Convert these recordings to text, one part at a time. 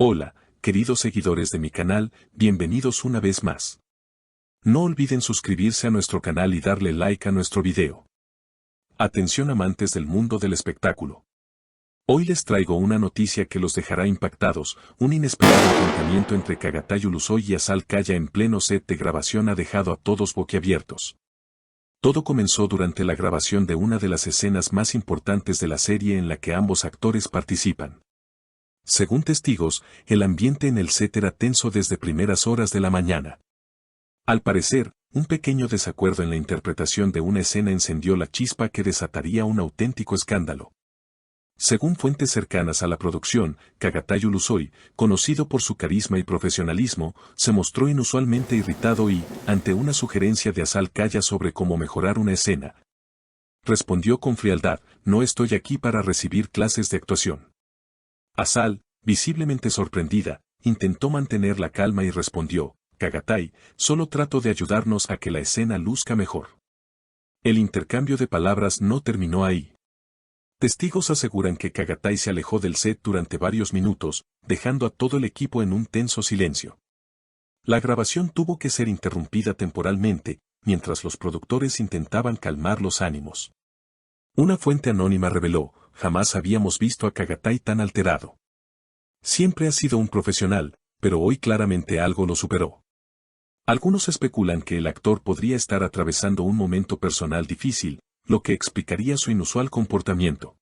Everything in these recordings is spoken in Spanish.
Hola, queridos seguidores de mi canal, bienvenidos una vez más. No olviden suscribirse a nuestro canal y darle like a nuestro video. Atención amantes del mundo del espectáculo. Hoy les traigo una noticia que los dejará impactados. Un inesperado enfrentamiento entre Kagatai Ulusoy y Azal Kaya en pleno set de grabación ha dejado a todos boquiabiertos. Todo comenzó durante la grabación de una de las escenas más importantes de la serie en la que ambos actores participan. Según testigos, el ambiente en el set era tenso desde primeras horas de la mañana. Al parecer, un pequeño desacuerdo en la interpretación de una escena encendió la chispa que desataría un auténtico escándalo. Según fuentes cercanas a la producción, Kagatai Ulusoy, conocido por su carisma y profesionalismo, se mostró inusualmente irritado y, ante una sugerencia de Azal Kaya sobre cómo mejorar una escena, respondió con frialdad: "No estoy aquí para recibir clases de actuación". Azal, visiblemente sorprendida, intentó mantener la calma y respondió: "Kagatai, solo trato de ayudarnos a que la escena luzca mejor". El intercambio de palabras no terminó ahí. Testigos aseguran que Kagatai se alejó del set durante varios minutos, dejando a todo el equipo en un tenso silencio. La grabación tuvo que ser interrumpida temporalmente, mientras los productores intentaban calmar los ánimos. Una fuente anónima reveló: "Jamás habíamos visto a Kagatai tan alterado. Siempre ha sido un profesional, pero hoy claramente algo lo superó". Algunos especulan que el actor podría estar atravesando un momento personal difícil, lo que explicaría su inusual comportamiento.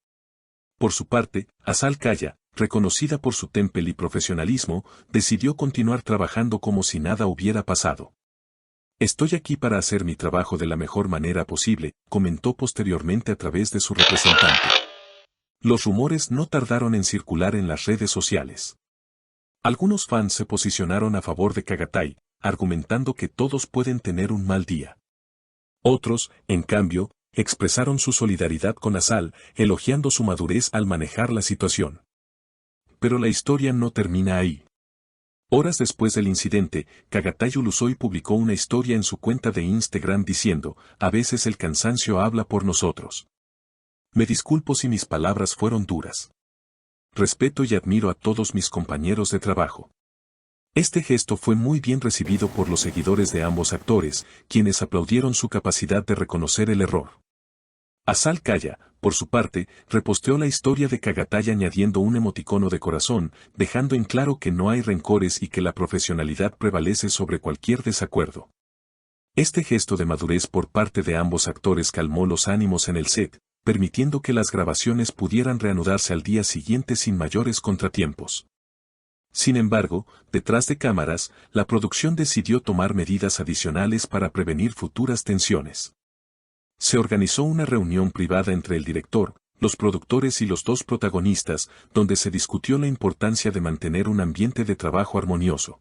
Por su parte, Azal Kaya, reconocida por su temple y profesionalismo, decidió continuar trabajando como si nada hubiera pasado. "Estoy aquí para hacer mi trabajo de la mejor manera posible", comentó posteriormente a través de su representante. Los rumores no tardaron en circular en las redes sociales. Algunos fans se posicionaron a favor de Kagatai, argumentando que todos pueden tener un mal día. Otros, en cambio, expresaron su solidaridad con Azal, elogiando su madurez al manejar la situación. Pero la historia no termina ahí. Horas después del incidente, Kagatai Ulusoy publicó una historia en su cuenta de Instagram diciendo: "A veces el cansancio habla por nosotros. Me disculpo si mis palabras fueron duras. Respeto y admiro a todos mis compañeros de trabajo". Este gesto fue muy bien recibido por los seguidores de ambos actores, quienes aplaudieron su capacidad de reconocer el error. Azal Kaya, por su parte, reposteó la historia de Kagatai añadiendo un emoticono de corazón, dejando en claro que no hay rencores y que la profesionalidad prevalece sobre cualquier desacuerdo. Este gesto de madurez por parte de ambos actores calmó los ánimos en el set, permitiendo que las grabaciones pudieran reanudarse al día siguiente sin mayores contratiempos. Sin embargo, detrás de cámaras, la producción decidió tomar medidas adicionales para prevenir futuras tensiones. Se organizó una reunión privada entre el director, los productores y los dos protagonistas, donde se discutió la importancia de mantener un ambiente de trabajo armonioso.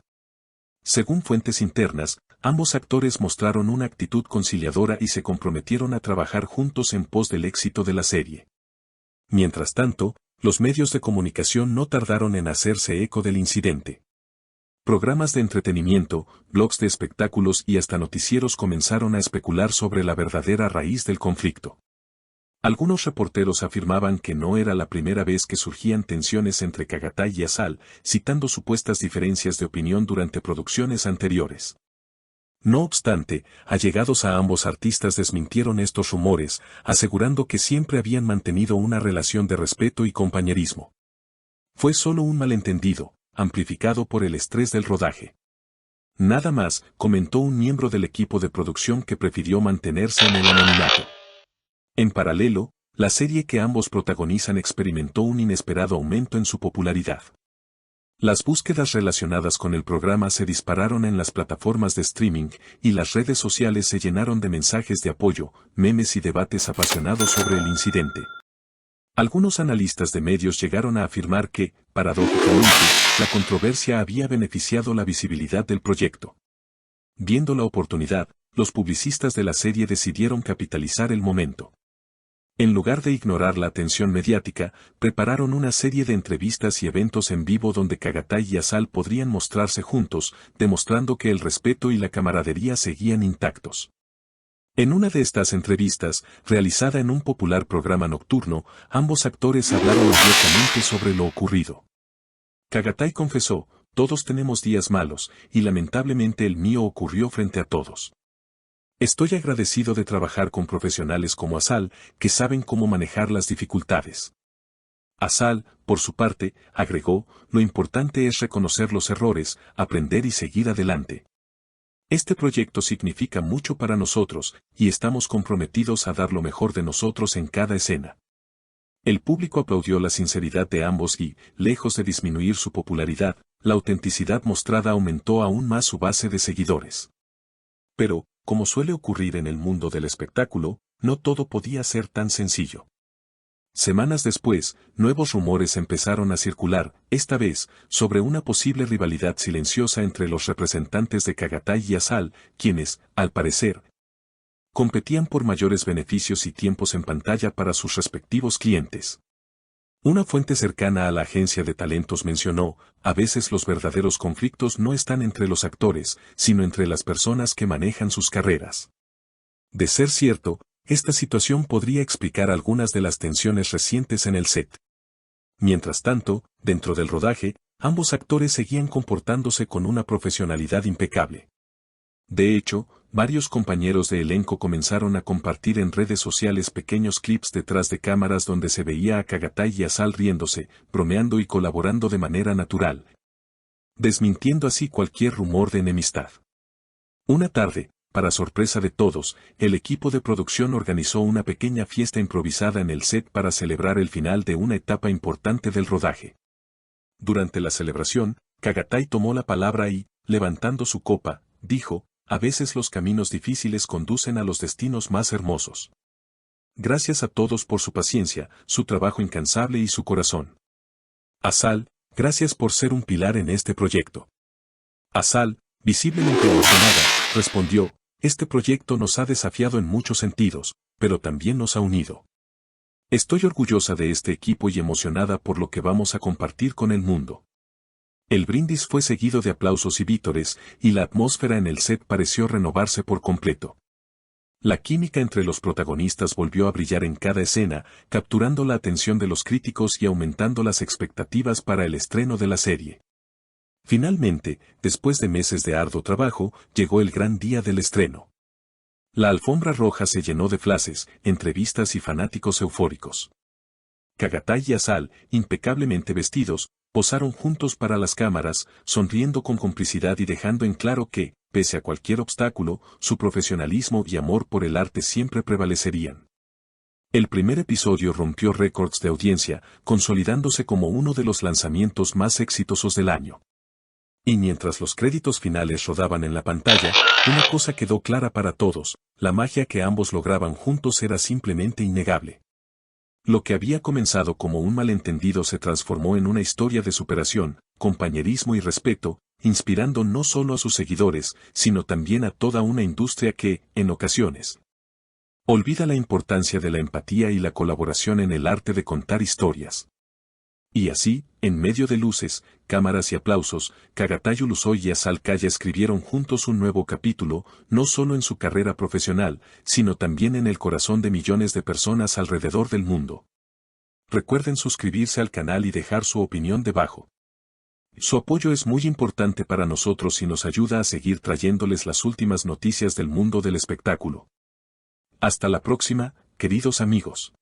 Según fuentes internas, ambos actores mostraron una actitud conciliadora y se comprometieron a trabajar juntos en pos del éxito de la serie. Mientras tanto, los medios de comunicación no tardaron en hacerse eco del incidente. Programas de entretenimiento, blogs de espectáculos y hasta noticieros comenzaron a especular sobre la verdadera raíz del conflicto. Algunos reporteros afirmaban que no era la primera vez que surgían tensiones entre Kagatai y Azal, citando supuestas diferencias de opinión durante producciones anteriores. No obstante, allegados a ambos artistas desmintieron estos rumores, asegurando que siempre habían mantenido una relación de respeto y compañerismo. Fue solo un malentendido, amplificado por el estrés del rodaje. Nada más, comentó un miembro del equipo de producción que prefirió mantenerse en el anonimato. En paralelo, la serie que ambos protagonizan experimentó un inesperado aumento en su popularidad. Las búsquedas relacionadas con el programa se dispararon en las plataformas de streaming, y las redes sociales se llenaron de mensajes de apoyo, memes y debates apasionados sobre el incidente. Algunos analistas de medios llegaron a afirmar que, paradójicamente, la controversia había beneficiado la visibilidad del proyecto. Viendo la oportunidad, los publicistas de la serie decidieron capitalizar el momento. En lugar de ignorar la atención mediática, prepararon una serie de entrevistas y eventos en vivo donde Kagatai y Azal podrían mostrarse juntos, demostrando que el respeto y la camaradería seguían intactos. En una de estas entrevistas, realizada en un popular programa nocturno, ambos actores hablaron abiertamente sobre lo ocurrido. Chagatai confesó, todos tenemos días malos, y lamentablemente el mío ocurrió frente a todos. Estoy agradecido de trabajar con profesionales como Asal, que saben cómo manejar las dificultades. Asal, por su parte, agregó, lo importante es reconocer los errores, aprender y seguir adelante. Este proyecto significa mucho para nosotros, y estamos comprometidos a dar lo mejor de nosotros en cada escena. El público aplaudió la sinceridad de ambos y, lejos de disminuir su popularidad, la autenticidad mostrada aumentó aún más su base de seguidores. Pero, como suele ocurrir en el mundo del espectáculo, no todo podía ser tan sencillo. Semanas después, nuevos rumores empezaron a circular, esta vez, sobre una posible rivalidad silenciosa entre los representantes de Chagatai y Asal, quienes, al parecer, competían por mayores beneficios y tiempos en pantalla para sus respectivos clientes. Una fuente cercana a la agencia de talentos mencionó, a veces los verdaderos conflictos no están entre los actores, sino entre las personas que manejan sus carreras. De ser cierto, esta situación podría explicar algunas de las tensiones recientes en el set. Mientras tanto, dentro del rodaje, ambos actores seguían comportándose con una profesionalidad impecable. De hecho, varios compañeros de elenco comenzaron a compartir en redes sociales pequeños clips detrás de cámaras donde se veía a Chagatai y Asal riéndose, bromeando y colaborando de manera natural, desmintiendo así cualquier rumor de enemistad. Una tarde, para sorpresa de todos, el equipo de producción organizó una pequeña fiesta improvisada en el set para celebrar el final de una etapa importante del rodaje. Durante la celebración, Chagatai tomó la palabra y, levantando su copa, dijo, a veces los caminos difíciles conducen a los destinos más hermosos. Gracias a todos por su paciencia, su trabajo incansable y su corazón. Asal, gracias por ser un pilar en este proyecto. Asal, visiblemente emocionada, respondió, este proyecto nos ha desafiado en muchos sentidos, pero también nos ha unido. Estoy orgullosa de este equipo y emocionada por lo que vamos a compartir con el mundo. El brindis fue seguido de aplausos y vítores, y la atmósfera en el set pareció renovarse por completo. La química entre los protagonistas volvió a brillar en cada escena, capturando la atención de los críticos y aumentando las expectativas para el estreno de la serie. Finalmente, después de meses de arduo trabajo, llegó el gran día del estreno. La alfombra roja se llenó de flashes, entrevistas y fanáticos eufóricos. Chagatai y Asal, impecablemente vestidos, posaron juntos para las cámaras, sonriendo con complicidad y dejando en claro que, pese a cualquier obstáculo, su profesionalismo y amor por el arte siempre prevalecerían. El primer episodio rompió récords de audiencia, consolidándose como uno de los lanzamientos más exitosos del año. Y mientras los créditos finales rodaban en la pantalla, una cosa quedó clara para todos, la magia que ambos lograban juntos era simplemente innegable. Lo que había comenzado como un malentendido se transformó en una historia de superación, compañerismo y respeto, inspirando no solo a sus seguidores, sino también a toda una industria que, en ocasiones, olvida la importancia de la empatía y la colaboración en el arte de contar historias. Y así, en medio de luces, cámaras y aplausos, Chagatai Ulusoy y Asal Kaya escribieron juntos un nuevo capítulo, no solo en su carrera profesional, sino también en el corazón de millones de personas alrededor del mundo. Recuerden suscribirse al canal y dejar su opinión debajo. Su apoyo es muy importante para nosotros y nos ayuda a seguir trayéndoles las últimas noticias del mundo del espectáculo. Hasta la próxima, queridos amigos.